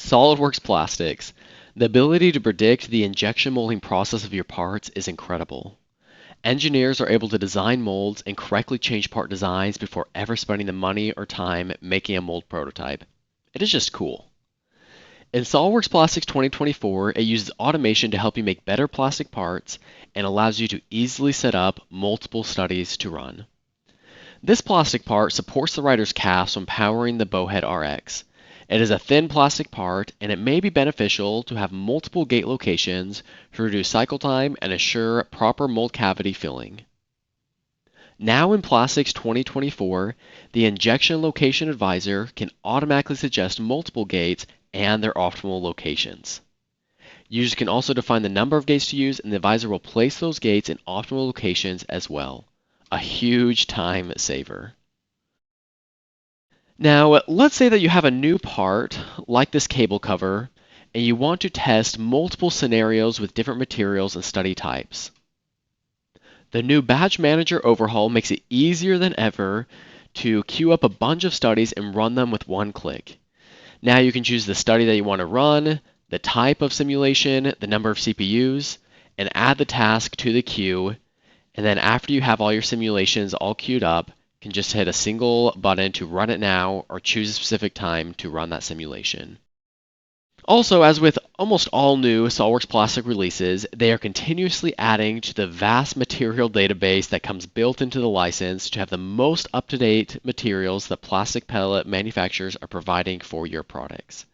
SOLIDWORKS Plastics. The ability to predict the injection molding process of your parts is incredible. Engineers are able to design molds and correctly change part designs before ever spending the money or time making a mold prototype. It is just cool. In SOLIDWORKS Plastics 2024, it uses automation to help you make better plastic parts and allows you to easily set up multiple studies to run. This plastic part supports the rider's cast when powering the Bowhead RX. It is a thin plastic part, and it may be beneficial to have multiple gate locations to reduce cycle time and assure proper mold cavity filling. Now in Plastics 2024, the Injection Location Advisor can automatically suggest multiple gates and their optimal locations. Users can also define the number of gates to use, and the advisor will place those gates in optimal locations as well. A huge time saver. Now, let's say that you have a new part, like this cable cover, and you want to test multiple scenarios with different materials and study types. The new Batch Manager overhaul makes it easier than ever to queue up a bunch of studies and run them with one click. Now you can choose the study that you want to run, the type of simulation, the number of CPUs, and add the task to the queue. And then after you have all your simulations all queued up, you can just hit a single button to run it now or choose a specific time to run that simulation. Also, as with almost all new SOLIDWORKS Plastic releases, they are continuously adding to the vast material database that comes built into the license to have the most up-to-date materials that plastic pellet manufacturers are providing for your products.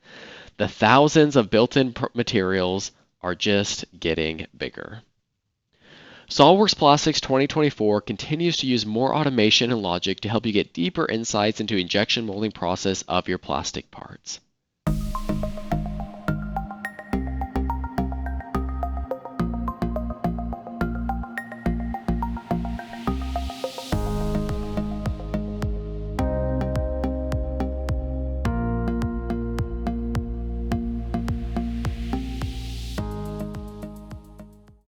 The thousands of built-in materials are just getting bigger. SOLIDWORKS Plastics 2024 continues to use more automation and logic to help you get deeper insights into injection molding process of your plastic parts.